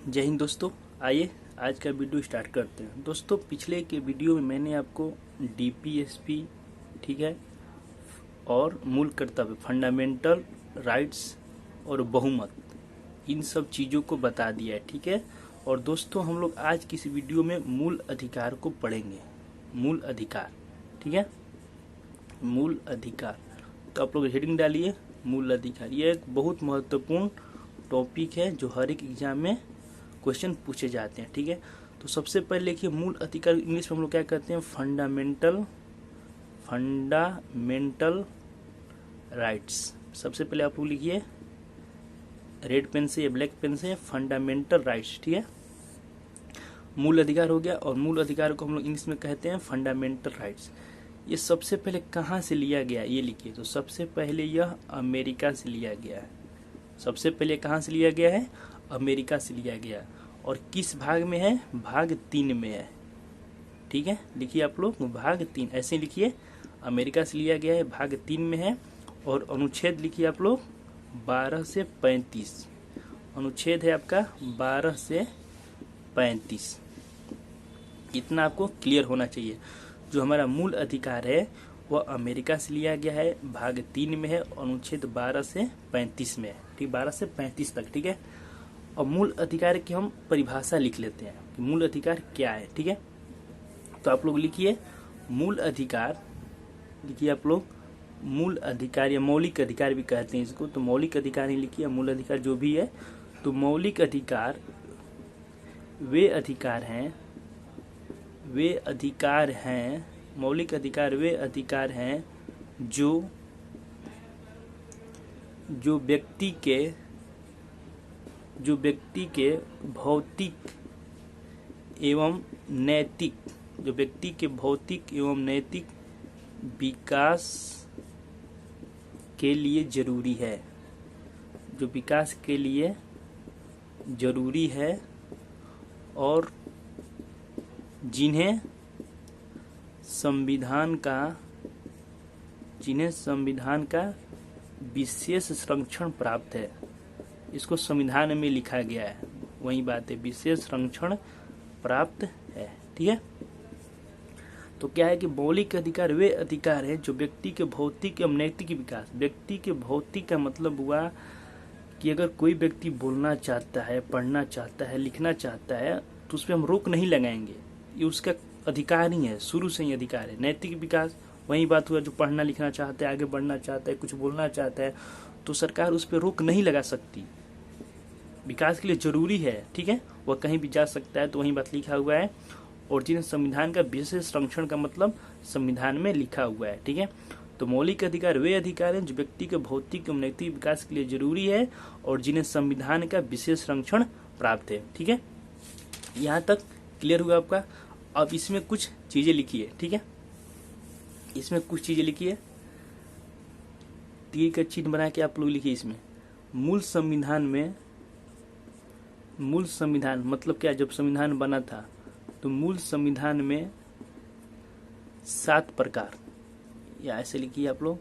जय हिंद दोस्तों। आइए आज का वीडियो स्टार्ट करते हैं। दोस्तों पिछले के वीडियो में मैंने आपको डीपीएसपी, ठीक है, और मूल कर्तव्य, फंडामेंटल राइट्स और बहुमत, इन सब चीज़ों को बता दिया है, ठीक है। और दोस्तों हम लोग आज की इस वीडियो में मूल अधिकार को पढ़ेंगे। मूल अधिकार, ठीक है, मूल अधिकार। तो आप लोग हेडिंग डालिए मूल अधिकार। ये एक बहुत महत्वपूर्ण टॉपिक है जो हर एक एग्जाम में क्वेश्चन पूछे जाते हैं, ठीक है। तो सबसे पहले लिखिए मूल अधिकार, इंग्लिश में हम लोग क्या कहते हैं, फंडामेंटल राइट्स। सबसे पहले आप लोग लिखिए रेड पेन से या ब्लैक पेन से, फंडामेंटल राइट्स, ठीक है। मूल अधिकार हो गया, और मूल अधिकार को हम लोग इंग्लिश में कहते हैं फंडामेंटल राइट्स। ये सबसे पहले कहाँ से लिया गया, ये लिखिए। तो सबसे पहले यह अमेरिका से लिया गया है। सबसे पहले कहाँ से लिया गया है, अमेरिका से लिया गया। और किस भाग में है, भाग 3 में है, ठीक है। लिखिए आप लोग भाग 3, ऐसे लिखिए, अमेरिका से लिया गया है, भाग 3 में है। और अनुच्छेद लिखिए आप लोग 12 से 35, अनुच्छेद है आपका 12 से 35। इतना आपको क्लियर होना चाहिए। जो हमारा मूल अधिकार है वह अमेरिका से लिया गया है, भाग 3 में है, अनुच्छेद 12 से 35 में है, ठीक, 12 से 35 तक, ठीक है। और मूल अधिकार की हम परिभाषा लिख लेते हैं कि मूल अधिकार क्या है, ठीक है। तो आप लोग लिखिए मूल अधिकार, लिखिए आप लोग मूल अधिकार या मौलिक अधिकार भी कहते हैं इसको। तो मौलिक अधिकार ही लिखिए, मूल अधिकार जो भी है। तो मौलिक अधिकार वे अधिकार हैं, मौलिक अधिकार वे अधिकार हैं जो व्यक्ति के भौतिक एवं नैतिक विकास के लिए जरूरी है, जो विकास के लिए जरूरी है, और जिन्हें संविधान का विशेष संरक्षण प्राप्त है। इसको संविधान में लिखा गया है, वही बात है, विशेष संरक्षण प्राप्त है, ठीक है। तो क्या है कि मौलिक अधिकार वे अधिकार हैं जो व्यक्ति के भौतिक एवं नैतिक विकास, व्यक्ति के भौतिक का मतलब हुआ कि अगर कोई व्यक्ति बोलना चाहता है, पढ़ना चाहता है, लिखना चाहता है, तो उस पर हम रोक नहीं लगाएंगे, ये उसका अधिकार ही है, शुरू से ही अधिकार है। नैतिक विकास वही बात हुआ, जो पढ़ना लिखना चाहता है, आगे बढ़ना चाहता है, कुछ बोलना चाहता है, तो सरकार उस पर रोक नहीं लगा सकती, विकास के लिए जरूरी है, ठीक है। वह कहीं भी जा सकता है, तो वही बात लिखा हुआ है। और जिन्हें संविधान का विशेष संरक्षण का मतलब संविधान में लिखा हुआ है, ठीक है। तो मौलिक अधिकार वे अधिकार हैं जो व्यक्ति के भौतिक एवं नैतिक विकास के लिए जरूरी है, और जिन्हें संविधान का विशेष संरक्षण प्राप्त है, ठीक है। यहाँ तक क्लियर हुआ आपका। अब इसमें कुछ चीजें लिखिए, ठीक है, इसमें कुछ चीजें लिखिए, तीर का चिन्ह बना के आप लोग लिखिए इसमें। मूल संविधान मतलब क्या, जब संविधान बना था तो मूल संविधान में 7 प्रकार, या ऐसे लिखिए आप लोग,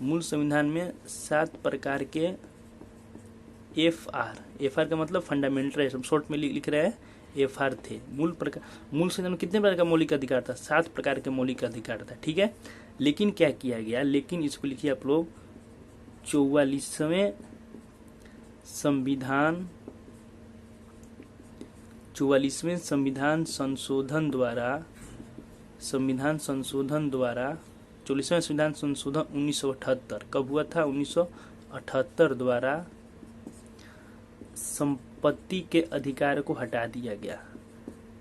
मूल संविधान में 7 प्रकार के एफ आर का मतलब फंडामेंटल है, शॉर्ट में लिख रहे हैं, एफ आर थे। मूल संविधान में कितने प्रकार का मौलिक अधिकार था, 7 प्रकार के मौलिक अधिकार था, ठीक है। लेकिन क्या किया गया, लेकिन इसको लिखिए आप लोग 44वें संविधान संशोधन द्वारा 1978, कब हुआ था, 1978 द्वारा संपत्ति के अधिकार को हटा दिया गया।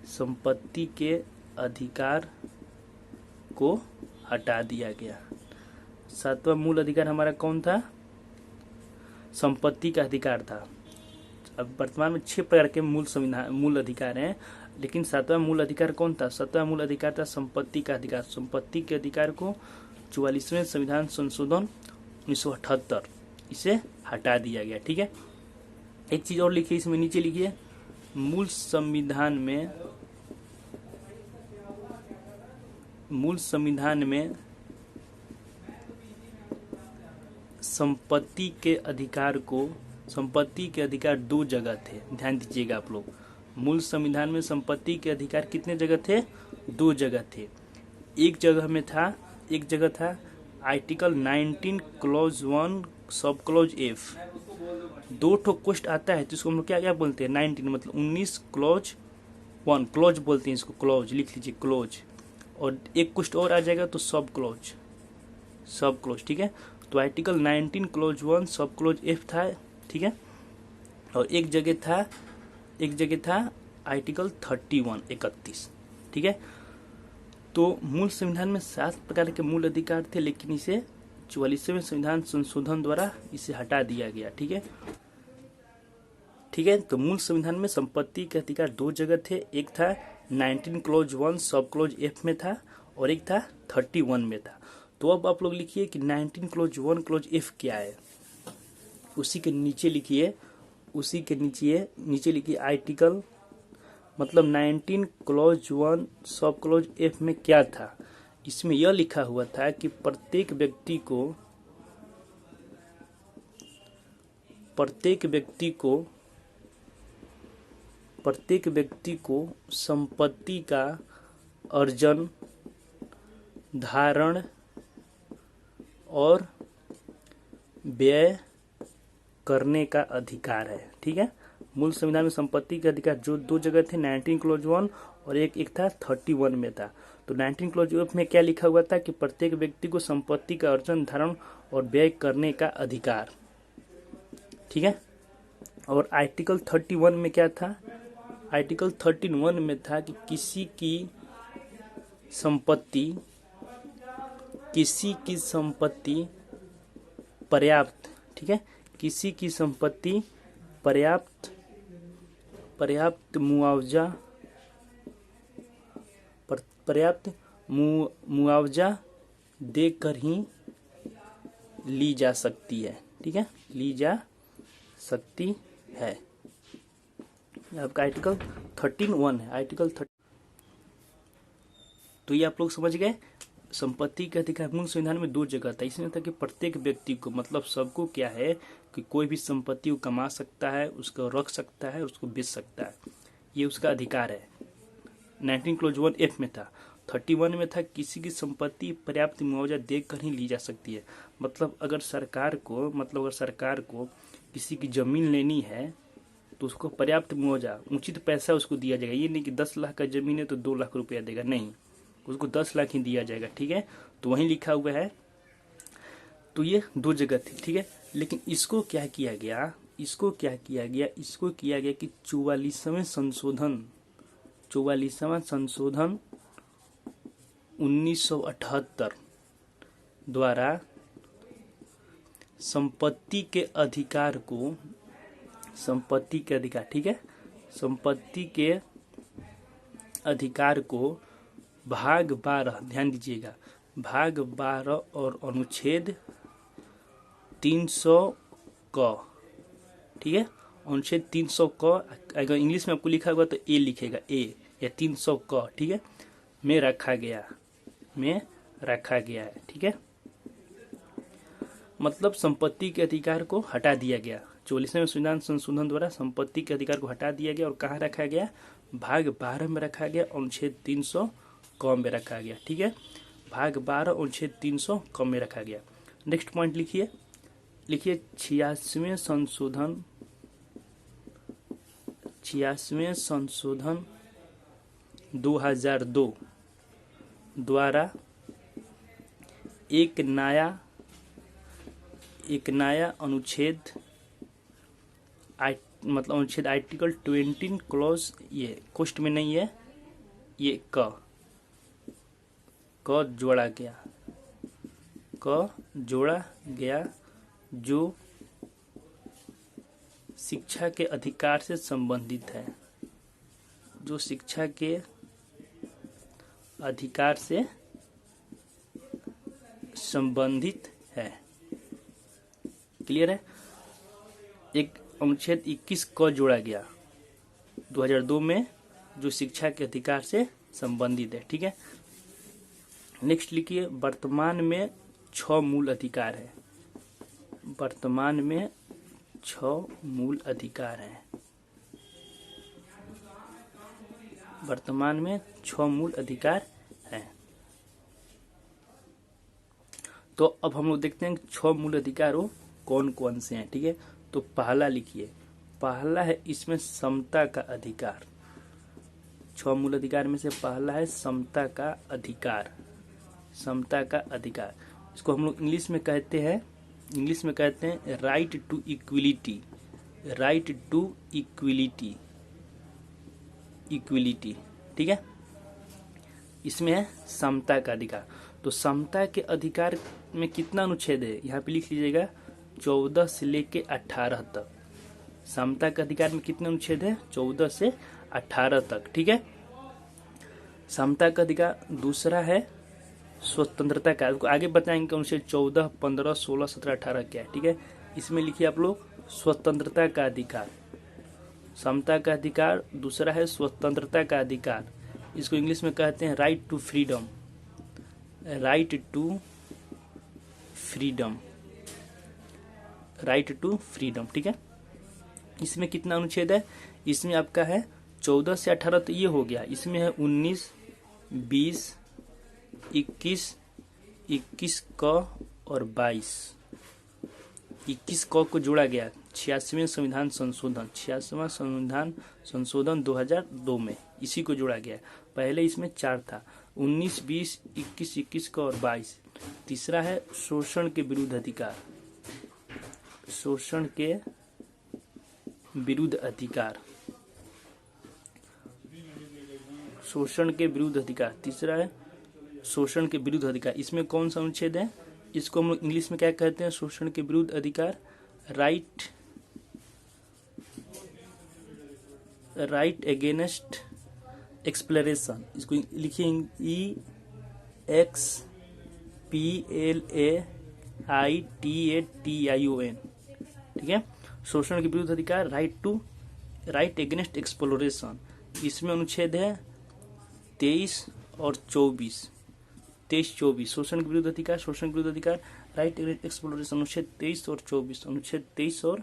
संपत्ति के अधिकार को हटा दिया गया। 7वां मूल अधिकार हमारा कौन था, संपत्ति का अधिकार था। अब वर्तमान में 6 प्रकार के मूल अधिकार हैं, लेकिन 7वां मूल अधिकार कौन था, 7वां मूल अधिकार था संपत्ति का अधिकार। संपत्ति के अधिकार को 44वें संविधान संशोधन 1978 इसे हटा दिया गया, ठीक है। एक चीज और लिखिए इसमें, नीचे लिखिए मूल संविधान में संपत्ति के अधिकार को संपत्ति के अधिकार 2 जगह थे, ध्यान दीजिएगा आप लोग। मूल संविधान में संपत्ति के अधिकार कितने जगह थे? 2 जगह थे। एक जगह था article 19 clause 1 sub clause F. 2 ठो कोष्ट आता है तो इसको हम लोग क्या क्या बोलते हैं? 19 मतलब 19 क्लॉज 1, क्लॉज बोलते हैं इसको, क्लॉज लिख लीजिए, क्लॉज। और एक कोष्ट और आ जाएगा तो सब क्लॉज, ठीक है। तो article 19 clause 1 sub clause F था, ठीक है। और एक जगह था आर्टिकल 31, ठीक है। तो मूल संविधान में 7 प्रकार के मूल अधिकार थे, लेकिन इसे 44वें संविधान संशोधन द्वारा इसे हटा दिया गया, ठीक है। तो मूल संविधान में संपत्ति के अधिकार 2 जगह थे, एक था 19 क्लॉज 1 सब क्लॉज एफ में था और एक था 31 में था। तो अब आप लोग लिखिए कि 19 क्लॉज 1 क्लॉज एफ क्या है, उसी के नीचे लिखिए आर्टिकल मतलब 19 क्लॉज 1 सब क्लॉज एफ में क्या था। इसमें यह लिखा हुआ था कि प्रत्येक व्यक्ति को संपत्ति का अर्जन, धारण और व्यय करने का अधिकार है, ठीक है। मूल संविधान में संपत्ति के अधिकार जो 2 जगह थे, 19 क्लॉज 1 और एक था 31 में था। तो 19 क्लॉज 1 में क्या लिखा हुआ था कि प्रत्येक व्यक्ति को संपत्ति का अर्जन, धारण और व्यय करने का अधिकार, ठीक है। और आर्टिकल 31 में क्या था? आर्टिकल 31 में था कि किसी की संपत्ति पर्याप्त, ठीक है, किसी की संपत्ति पर्याप्त मुआवजा देकर ही ली जा सकती है, ठीक है, ली जा सकती है। आपका आर्टिकल 31 है, आर्टिकल 30। तो ये आप लोग समझ गए। संपत्ति के अधिकार मूल संविधान में 2 जगह था, इसमें था कि प्रत्येक व्यक्ति को मतलब सबको क्या है कि कोई भी संपत्ति को कमा सकता है, उसको रख सकता है, उसको बेच सकता है, ये उसका अधिकार है। 19 क्लॉज 1 एफ में था। 31 में था किसी की संपत्ति पर्याप्त मुआवजा देकर ही ली जा सकती है। मतलब अगर सरकार को किसी की जमीन लेनी है तो उसको पर्याप्त मुआवजा, उचित पैसा उसको दिया जाएगा। ये नहीं कि 10 लाख का जमीन है तो 2 लाख रुपया देगा, नहीं, उसको 10 लाख ही दिया जाएगा, ठीक है। तो वहीं लिखा हुआ है। तो ये 2 जगह थी, ठीक है। लेकिन इसको क्या किया गया कि 44वां संशोधन 1978 द्वारा संपत्ति के अधिकार, ठीक है, संपत्ति के अधिकार को भाग 12, ध्यान दीजिएगा, भाग 12 और अनुच्छेद 300 क, ठीक है, अनुच्छेद 300 क, अगर इंग्लिश में आपको लिखा होगा तो ए लिखेगा, ए या 300 क, ठीक है, में रखा गया है, ठीक है। मतलब संपत्ति के अधिकार को हटा दिया गया। 44वें संविधान संशोधन द्वारा संपत्ति के अधिकार को हटा दिया गया और कहाँ रखा गया? भाग 12 में रखा गया, अनुच्छेद 300 क में रखा गया, ठीक है। भाग 12 अनुच्छेद 300 क में रखा गया। नेक्स्ट पॉइंट लिखिए 86वें संशोधन 2002 द्वारा एक नया अनुच्छेद, मतलब अनुच्छेद आर्टिकल 20 क्लॉज, ये कोष्ट में नहीं है, ये क जोड़ा गया जो शिक्षा के अधिकार से संबंधित है, जो शिक्षा के अधिकार से संबंधित है। क्लियर है? एक अनुच्छेद 21 क जोड़ा गया 2002 में, जो शिक्षा के अधिकार से संबंधित है, ठीक है। नेक्स्ट लिखिए, वर्तमान में 6 मूल अधिकार है। वर्तमान में 6 मूल अधिकार हैं। वर्तमान में 6 मूल अधिकार हैं। तो अब हम लोग देखते हैं 6 मूल अधिकार वो कौन कौन से हैं। ठीक है, तो पहला लिखिए, पहला है इसमें समता का अधिकार। 6 मूल अधिकार में से पहला है समता का अधिकार। समता का अधिकार, इसको हम लोग इंग्लिश में कहते हैं right to equality. Right to equality, equality. ठीक है, इसमें है समता का अधिकार। तो समता के अधिकार में कितना अनुच्छेद है, यहाँ पे लिख लीजिएगा 14 से लेके 18 तक। समता के अधिकार में कितने अनुच्छेद है, 14 से 18 तक। ठीक है, समता का अधिकार। दूसरा है स्वतंत्रता का, आगे बताएंगे अनुच्छेद 14, 15, 16, 17, 18 क्या है। ठीक है, इसमें लिखिए आप लोग स्वतंत्रता का अधिकार। समता का अधिकार, दूसरा है स्वतंत्रता का अधिकार। इसको इंग्लिश में कहते हैं right to freedom. Right to freedom, right to freedom. ठीक है, इसमें कितना अनुच्छेद है, इसमें आपका है 14 से 18 तो ये हो गया। इसमें है 19, 20, 21, 21 क और 22। 21 क को जोड़ा गया 86वें संविधान संशोधन, 86वां संविधान संशोधन 2002 में इसी को जोड़ा गया। पहले इसमें 4 था, 19, 20, 21, 21 क और 22। तीसरा है शोषण के विरुद्ध अधिकार। शोषण के विरुद्ध अधिकार, शोषण के विरुद्ध अधिकार। तीसरा है शोषण के विरुद्ध अधिकार। इसमें कौन सा अनुच्छेद है, इसको हम लोग इंग्लिश में क्या कहते हैं, शोषण के विरुद्ध अधिकार। राइट अगेंस्ट एक्सप्लोरेशन, इसको लिखिए EXPLAITATION। ठीक है, शोषण के विरुद्ध अधिकार, राइट अगेंस्ट एक्सप्लोरेशन। इसमें अनुच्छेद है 23 और 24। 23, 24 शोषण के विरुद्ध अधिकार, शोषण के विरुद्ध अधिकार, राइट अगेंस्ट एक्सप्लोरेशन, अनुच्छेद 23 और 24। अनुच्छेद 23 और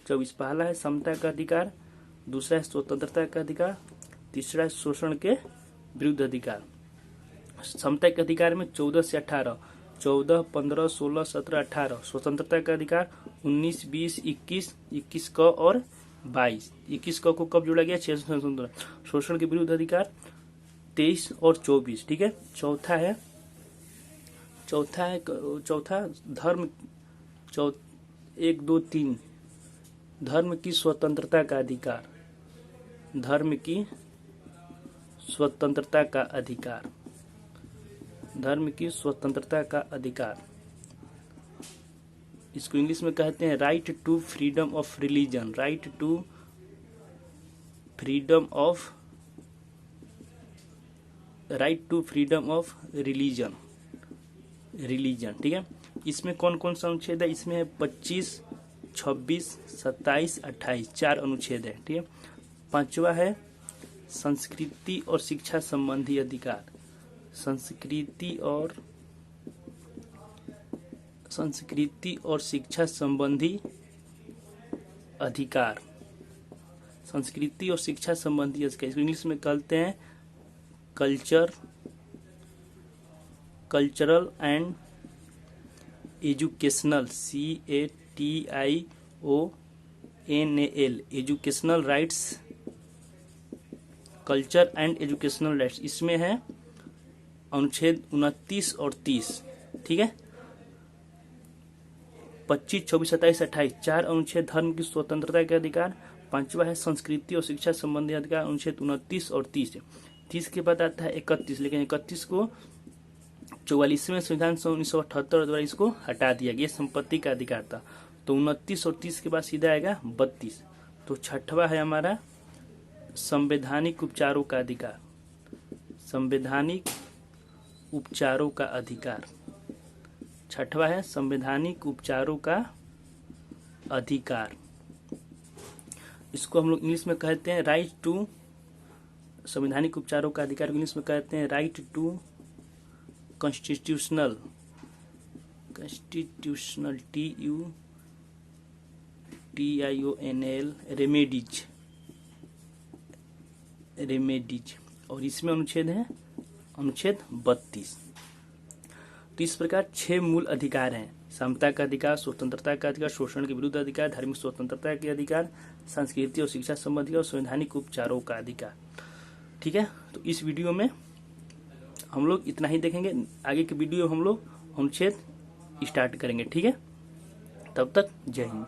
24, पहला है समता का अधिकार, दूसरा है स्वतंत्रता का अधिकार, तीसरा है शोषण के विरुद्ध अधिकार। समता के अधिकार में 14 से 18, 14, 15, 16, 17, 18। स्वतंत्रता का अधिकार 19, 20, 21, 21 क और 22। 21 क को कब जोड़ा गया, 6 संशोधन। शोषण के विरुद्ध अधिकार 23 और 24। ठीक है, चौथा धर्म 1, 2, 3 धर्म की स्वतंत्रता का अधिकार। धर्म की स्वतंत्रता का अधिकार, धर्म की स्वतंत्रता का अधिकार। इसको इंग्लिश में कहते हैं right to freedom of religion. Right to freedom of religion. ठीक है, इसमें कौन कौन सा अनुच्छेद है, इसमें है 25, 26, 27, 28, 4 अनुच्छेद है। ठीक है, पांचवा है संस्कृति और शिक्षा संबंधी अधिकार। संस्कृति और शिक्षा संबंधी अधिकार। संस्कृति और शिक्षा संबंधी अधिकार, इसको इंग्लिश में कहते हैं cultural and educational, CATIONAL, educational rights, culture and educational rights. इसमें है अनुच्छेद 29 और 30। ठीक है, 25, 24, 27, 28 4 अनुच्छेद धर्म की स्वतंत्रता के अधिकार। पांचवा है संस्कृति और शिक्षा संबंधी अधिकार, अनुच्छेद 29 और 30। 30 के बाद आता है 31, लेकिन 31 को 44वें संविधान 1978 द्वारा इसको हटा दिया गया, संपत्ति का अधिकार था। तो 29 और 30 के बाद सीधा आएगा 32। तो छठवा है हमारा संवैधानिक उपचारों का अधिकार। संवैधानिक उपचारों का अधिकार, छठवा है संवैधानिक उपचारों का अधिकार। इसको हम लोग इंग्लिश में कहते हैं राइट टू, संवैधानिक उपचारों का अधिकार इंग्लिश में कहते हैं right to constitutional TIONL remedies, और इसमें अनुच्छेद है अनुच्छेद 32। तो इस प्रकार 6 मूल अधिकार हैं: समता का अधिकार, स्वतंत्रता का अधिकार, शोषण के विरुद्ध अधिकार, धार्मिक स्वतंत्रता के अधिकार, संस्कृति और शिक्षा संबंधी और संवैधानिक उपचारों का अधिकार। ठीक है, तो इस वीडियो में हम लोग इतना ही देखेंगे। आगे के वीडियो हम लोग अनुच्छेद स्टार्ट करेंगे। ठीक है, तब तक जय हिंद।